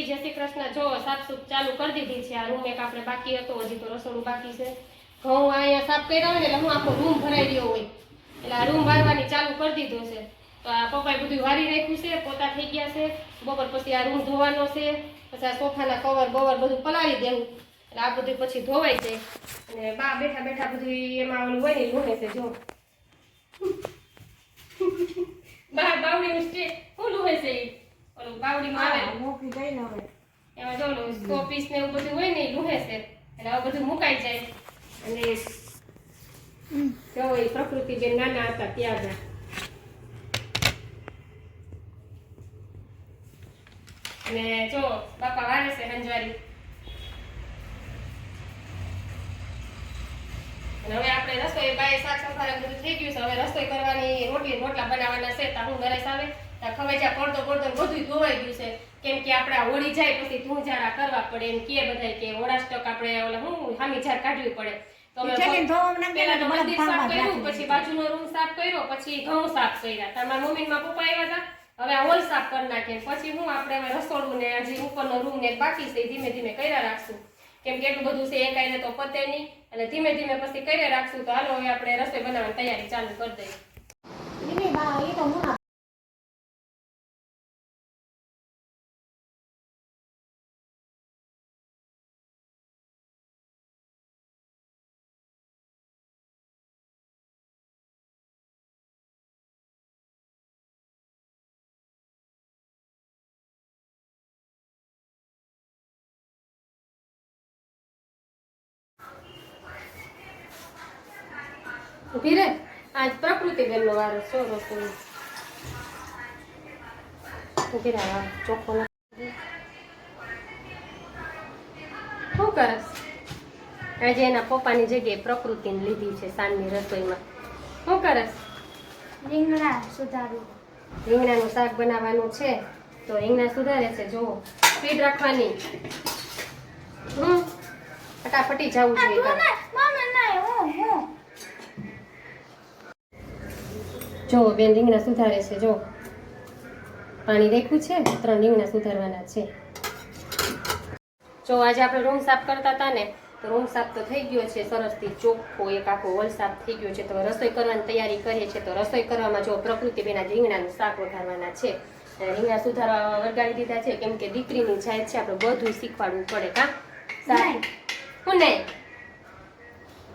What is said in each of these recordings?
જય શ્રી કૃષ્ણ. જો સાફસૂફ ચાલુ કરી દીધી છે. આ રૂમ એક આપણે બાકી હતો, હજી તો રસોડું બાકી છે. ઘઉં અહીંયા સાફ કર્યા હોય ને એટલે હું આખો રૂમ ભરાઈ રહ્યો હોય એટલે આ રૂમ વારવાની ચાલુ કરી દીધો છે. તો આ પપ્પાએ બધું વારી રાખ્યું છે, પોતા થઈ ગયા છે. બપોર પછી આ રૂમ ધોવાનો છે, પછી આ સોફાના કવર બવર બધું પલાળી દેવું એટલે આ બધું પછી ધોવાઈ જાય. અને બા બેઠા બેઠા બધું એમાં ઓલું હોય ને લૂણે છે. જો બા બાવડીનું સ્ટે ઓલું હોય છે, ઓલું બાવડીમાં આવે મોકલી ગઈ ને હવે એમાં જો ઓલું સ્કોપીસ ને એવું બધું હોય ને એ લૂહે છે એટલે આ બધું મુકાઈ જાય. અને જો એ પ્રકૃતિબેન નાના હતા ત્યારના અને જો બાપા વારે છે હંજવારી. અને હવે આપણે રસોઈ બાય શાક સંભારા બધું થઈ ગયું છે. હવે રસોઈ કરવાની, રોટલા બનાવવાના છે. તા હું ગરસ આવે તા ખવેજા પડતો બધું ધોવાઈ ગયું છે. કેમ કે આપણે હોળી જાય પછી ધૂંજારા કરવા પડે એમ કે બધાય કે ઓળાસ્ટક આપણે ઓલા હું હામી ઝાર કાઢવી પડે. તો અમે પહેલા તો મંદિર સાફ કર્યું, પછી બાજુનો રૂમ સાફ કર્યો, પછી ઘઉં સાફ કર્યા. તમારા મમ્મી માં પપ્પા આવ્યા હતા. હવે આ હોલ સાફ કરી નાખીએ. પછી હું આપણે હવે રસોડું ને હજી ઉપરનો રૂમ ને બાકી છે ધીમે ધીમે કર્યા રાખશું. કેમ કે એટલું બધું છે એકાઈને તો પતે નહીં એટલે ધીમે ધીમે પછી કર્યા રાખશું. તો હાલો હવે આપણે રસોઈ બનાવવાની તૈયારી ચાલુ કરી દઈએ. ઉભી રે, આજ પ્રકૃતિબેનનો વારો છો રસોઈ. ઉભી રે, ચોખ્ખો નાખી. શું કરસ? આજે એના પપ્પાની જગ્યાએ પ્રકૃતિને લીધી છે સાંજની રસોઈમાં. શું કરસ? રીંગણા સુધારું. રીંગણાનું શાક બનાવવાનું છે તો રીંગણા સુધારે છે. જો સ્પીડ રાખવાની. ફટાફટી જવું જોઈએ. જો બેન રીંગણા સુધારે છે. જો પાણી રાખ્યું છે, 3 રીંગણા સુધારવાના છે. જો આજે આપણે રૂમ સાફ કરતા હતા ને તો રૂમ સાફ તો થઈ ગયો છે સરસથી ચોખ્ખો, એક આખો હોલ સાફ થઈ ગયો છે. તો રસોઈ કરવાની તૈયારી કરીએ છીએ. તો રસોઈ કરવામાં જો પ્રકૃતિબેન આજે રીંગણાનું શાક વઘારવાના છે. રીંગણા સુધારવા વળગાડી દીધા છે કેમ કે દીકરીની જાય છે, આપણે બધું શીખવાડવું પડે. કા શાક હું નહીં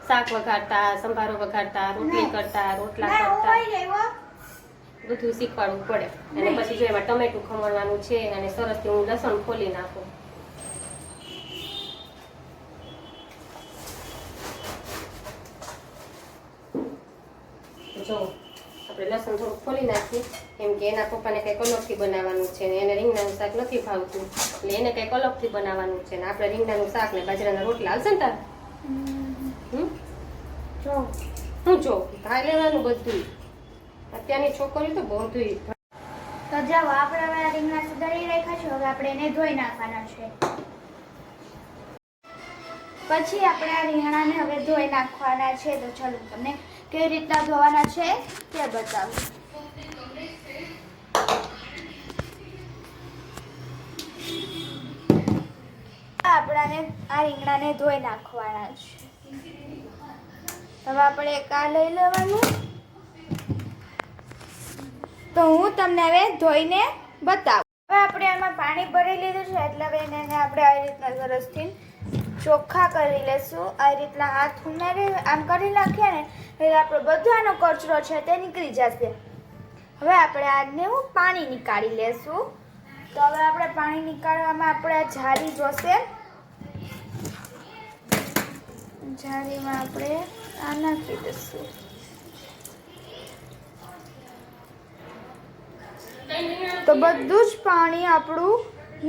શાક વઘારતા, સંભારો વઘારતા, રોટલી કરતા, રોટલા કરતા બધું શીખવાડવું પડે. અને પછી જો એમાં ટમેટું ખમણવાનું છે અને સરસથી હું લસણ ખોલી નાખું. જો આપણે લસણ થોડું ખોલી નાખીએ કેમ કે એના પપ્પાને કંઈક અલગથી બનાવવાનું છે ને એને રીંગણાનું શાક નથી ભાવતું એટલે એને કંઈક અલગથી બનાવવાનું છે. ને આપણે રીંગણાનું શાક ને બાજરાના રોટલા હાલશે ને તાર? હું જો ભાઈ લેવાનું બધું. અત્યારની છોકરી તો બધું. તો જાઓ આપણે હવે રીંગણા સુધારી રાખ્યા છે. હવે આપણે એને ધોઈ નાખવાના છે. પછી આપણે આ રીંગણાને હવે ધોઈ નાખવાના છે. તો ચાલો તમને કેવી રીતના ધોવાના છે તે બતાવું. આપણાને આ રીંગણાને ધોઈ નાખવાના છે. હવે આપણે એક આ લઈ લેવાનું. તો હું તમને હવે ધોઈને બતાવું. હવે આપણે આમાં પાણી ભરી લીધું છે એટલે હવે એને આપણે આ રીતના સરસથી ચોખ્ખા કરી લેશું. આ રીતના હાથ ઉમેરી આમ કરી નાખીએ ને એટલે આપણો બધાનો કચરો છે તે નીકળી જશે. હવે આપણે આને પાણી નીકાળી લેશું. તો હવે આપણે પાણી નીકાળવામાં આપણે આ જારી જોશે. જારીમાં આપણે આ નાખી દઈશું. તો બધું જ પાણી આપણું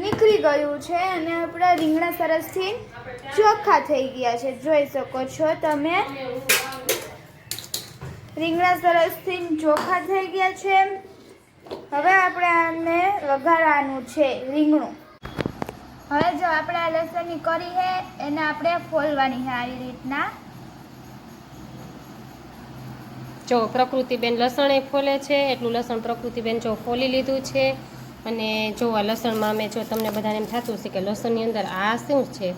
નીકળી ગયું છે અને આપણા રીંગણા સરસથી ચોખ્ખા થઈ ગયા છે. જોઈ શકો છો તમે, રીંગણા સરસથી ચોખ્ખા થઈ ગયા છે. હવે આપણે આને વઘારવાનું છે રીંગણું. હવે જો આપણે આ લસણની કરી છે એને આપણે ફોલવાની છે આ રીતના. જો પ્રકૃતિબેન લસણ એ ફોલે છે એટલું લસણ પ્રકૃતિબેન જો ફોલી લીધું છે અને જો આ લસણમાં અમે જો તમને બધાને એમ થતું હશે કે લસણની અંદર આ શું છે,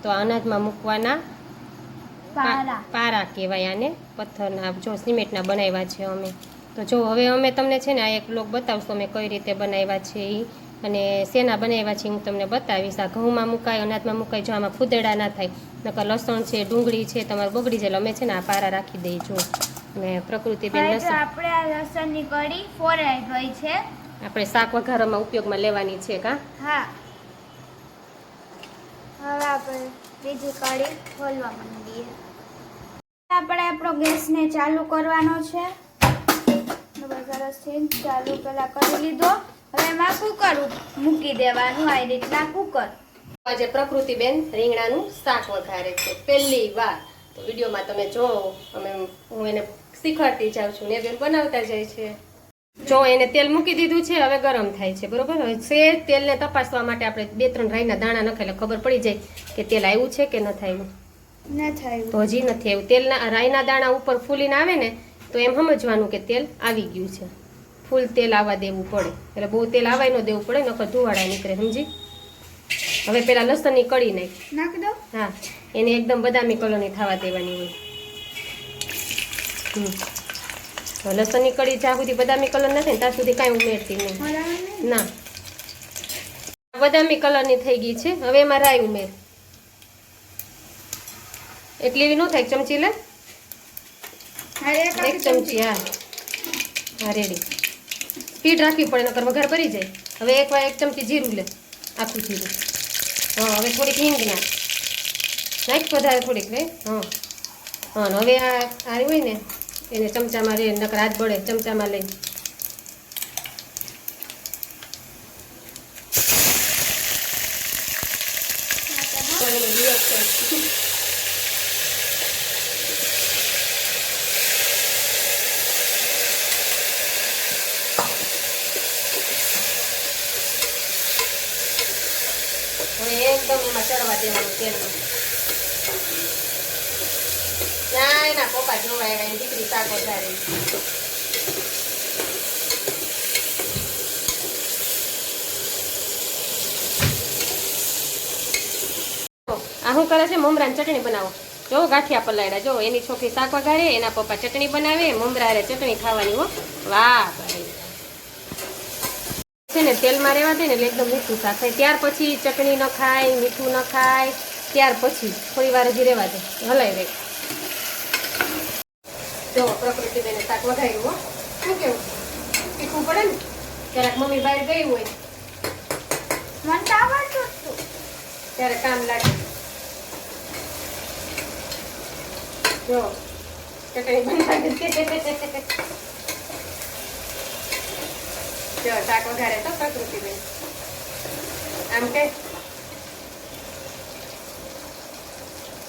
તો અનાજમાં મૂકવાના પારા કહેવાય આને, પથ્થરના જો સિમેન્ટના બનાવ્યા છે અમે. તો જો હવે અમે તમને છે ને આ એક બ્લોગ બતાવશું અમે કઈ રીતે બનાવ્યા છે એ, અને શેના બનાવ્યા છે હું તમને બતાવીશ. આ ઘઉંમાં મુકાય, અનાજમાં મુકાય, જો આમાં ફૂદેડા ના થાય, નકર લસણ છે, ડુંગળી છે, તમારે બગડી જાય. અમે છે ને આ પારા રાખી દઈએ જો. અને પ્રકૃતિબેન લસણ આપણે આ લસણની કઢી ફોરાઈ ગઈ છે, આપણે શાક વઘારમાં ઉપયોગમાં લેવાની છે કા. હા, હવે આપણે બીજી કઢી ખોલવા માંડીએ. આપણે આપણો ગેસને ચાલુ કરવાનો છે. સરસથી ચાલુ પેલા કરી લીધો. હવે એમાં કુકર મૂકી દેવાનું, આ રીતના કુકર. આજે પ્રકૃતિબેન રીંગણાનું શાક વઘારે છે પહેલી વાર. તો વિડીયોમાં તમે જો, હું એને શીખવાડતી જાઉં છું ને બેન બનાવતા જાય છે. જો એને તેલ મૂકી દીધું છે, હવે ગરમ થાય છે બરોબર. હવે સેજ તેલને તપાસવા માટે આપણે 2-3 રાઈના દાણા નખાય એટલે ખબર પડી જાય કે તેલ આવ્યું છે કે નથી આવ્યું. તો હજી નથી આવ્યું. તેલના રાઈના દાણા ઉપર ફૂલીને આવે ને તો એમ સમજવાનું કે તેલ આવી ગયું છે. ફૂલ તેલ આવવા દેવું પડે, એટલે બહુ તેલ આવાય ન દેવું પડે, નકર ધુવાડા નીકળે, સમજી. હવે પેલા લસણની કળી નાખી દો. હા, એને એકદમ બદામી કલરની થવા દેવાની હોય. લસણની કળી જ્યાં સુધી બદામી કલર નથી ને ત્યાં સુધી કાંઈ ઉમેરતી નહીં. ના, બદામી કલરની થઈ ગઈ છે. હવે એમાં રાઈ ઉમેર. એટલી એવી ન થાય, ચમચી લે, 1 ચમચી. હા રેડી. સ્પીડ રાખવી પડે નકર વઘાર કરી જાય. હવે 1 ચમચી જીરું લે, આખું જીરું. હા, હવે થોડીક હિંગ નાખ વધારે થોડીક લે. હા, હવે આ હોય ને એને ચમચામાં લે, નકર હાથ બળે, ચમચામાં લઈ. એકદમ એમાં ચડવા દેવાનું તેલમાં. ના એના પપ્પા જોવા આવ્યા, એની દીકરી શાક વઘારે. આ શું કરે છે? મમરાની ચટણી બનાવો. જો ગાંઠિયા પલાળ્યા. જો એની છોકરી શાક વઘારે, એના પપ્પા ચટણી બનાવે. મમરા રે ચટણી ખાવાની. હો વાહ ભાઈ છે ને, તેલમાં રહેવા દે ને એટલે એકદમ મીઠું શાક થાય. ત્યાર પછી ચટણી ન ખાય, મીઠું ન ખાય, ત્યાર પછી થોડી વાર હજી રહેવા દે, હલાઈ રહે. જો પ્રકૃતિબેને શાક વઘાર્યું. હો શું કેવું, શીખવું પડે ને. ક્યારેક મમ્મી બહાર ગઈ હોય, મને તો આવડતું હતું, ત્યારે કામ લાગે. જો ચટણી બનાવી. જો શાક વઘારે તો પ્રકૃતિબેન આમ કે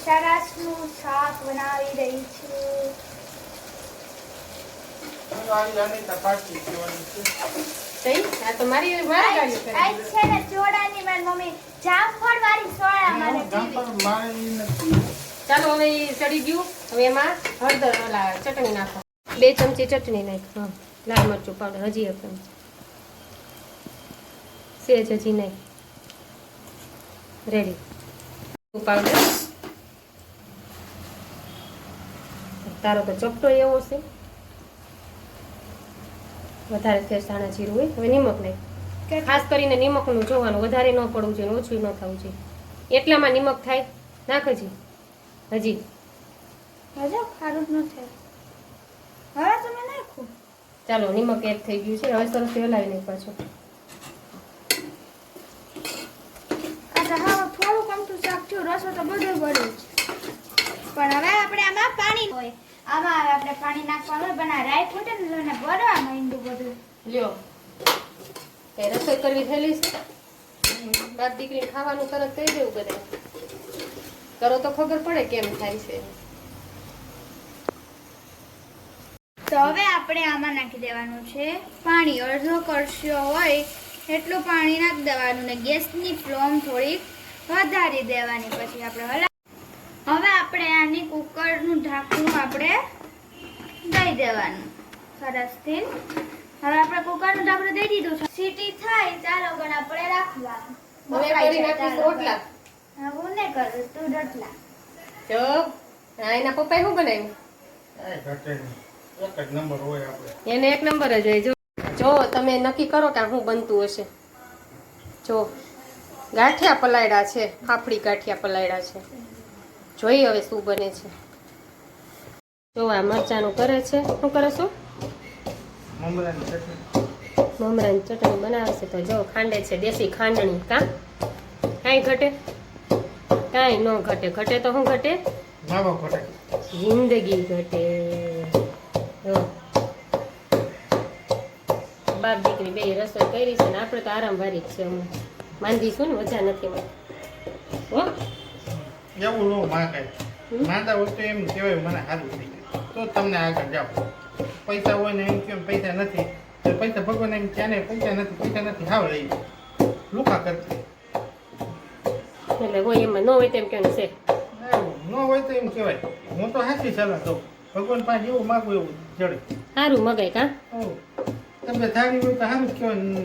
સરસનું શાક બનાવી રહી છું. આ તો મારી ગાડી કરે. આ છે ને ચોડાની મારી મમ્મી જામફળ વાળી સોડા મારે. ચાલો હવે ઈ ચડી ગયું. હવે એમાં હળદર ઓલા ચટણી નાખો. 2 ચમચી ચટણી નાખ. હા, લાલ મરચું પાવડર હજી 1 ચમચી. સેજ હજી નહીં. રેડી. પાવડર તારો તો ચપટો એવો છે. વધારે ફેર સાણા જીરું હોય. હવે નિમક નહીં. ખાસ કરીને નિમકનું જોવાનું, વધારે ન પડવું જોઈએ, ઓછું ન થવું જોઈએ. એટલામાં નિમક થાય. નાખ હજી ખારું ન થાય. હવે તમે નાખો. ચાલો, નિમક એડ થઈ ગયું છે. હવે સરસ હલાવી નાખ પાછું. હા, થોડુંક અમથું શાક થયું, રસો તો બધું બળ્યું છે. પણ હવે આપણે આમાં પાણી હોય, આમાં આપણે પાણી નાખવાનું હોય. પણ આ રાઈ ફૂટે ને ભરવા માંડ્યું બધું. લ્યો, એ રસોઈ કરવી થયેલી છે. બાપ દીકરી ખાવાનું તરત કહી દેવું બધે. કરો તો ખબર પડે કેમ થાય છે. તો હવે આપણે આમાં નાખી દેવાનું છે પાણી. અડધો કળશો હોય એટલું પાણી નાખી દેવાનું ને ગેસની ફ્લેમ થોડીક વધારી દેવાની. પછી આપણે હવે આપણે આની કુકરનું ઢાંકણું આપણે દઈ દેવાનું સરસથી. હવે આપણે કુકરનું ઢાંકણું દઈ દીધું છે. સીટી થાય ચાલો ગણ આપણે રાખવાનું. હવે કરી નાખીશ રોટલા. હા, હું નહીં કરું, તું રોટલા. જો આ એના પપ્પાએ શું બનાવ્યું? એક જ નંબર હોય આપણે. એને એક નંબર જ હોય. જો તમે નક્કી કરો કે આ શું બનતું હશે. જો ગાંઠિયા પલાળ્યા છે, ફાફડી ગાંઠિયા પલાળ્યા છે. જોઈ હવે શું બને છે. જો આ મરચાનું કરે છે. શું કરે છો? મમરાની ચટણી. મમરાની ચટણી બનાવે છે. તો જો ખાંડે છે દેશી ખાંડણી. કાંઈ ઘટે? કાંઈ ન ઘટે. ઘટે તો શું ઘટે? માવો ઘટે. જિંદગી ઘટે. જો બાપ દીકરી બે રસોઈ કરી છે ને આપણે તો આરામ વારી જ છે. અમે માંદીશું ને મજા નથી મળતી. હો એવું નો માંગાય. માંદા હોય તો એમ કહેવાય મને સારું થઈ ગયું તો તમને આગળ જાઓ. પૈસા હોય ને એમ કેમ પૈસા નથી તો પૈસા ભગવાન એમ ત્યાં ને પૈસા નથી હાવ લઈ લુકા કરતી. એટલે હોય એમાં ન હોય તેમ કેવું છે. ન હોય તો એમ કહેવાય. હું તો સાચી સલાહ દઉં. ભગવાન પાસે એવું માગું એવું જડે. સારું મગાય કા તબિયત સારી હોય તો સારું જ કહેવાય.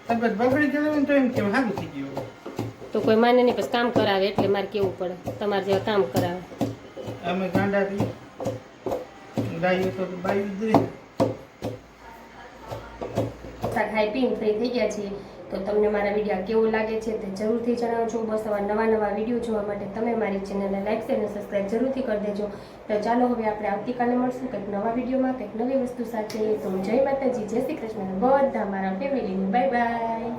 તબિયત બગડી ગયેલી હોય ને તો એમ કહેવાય સારું થઈ ગયું. તો કોઈ માને નહીં પછી કામ કરાવે એટલે મારે કેવું પડે તમારે જેવા કામ કરાવે. અમે ગાંડા થી ગાયો તો બાઈ દીધી. ખાઈ પીને ફ્રી થઈ ગયા છીએ. તો તમને મારા વિડીયો કેવો લાગે છે તે જરૂરથી જણાવજો. બસ આવા નવા વિડીયો જોવા માટે તમે મારી ચેનલને લાઈક અને સબસ્ક્રાઈબ જરૂરથી કરી દેજો. તો ચાલો હવે આપણે આવતીકાલે મળશું કંઈક નવા વિડીયોમાં કંઈક નવી વસ્તુ સાથે. તો જય માતાજી, જય શ્રી કૃષ્ણ બધા મારા ફેમિલીને. Bye bye.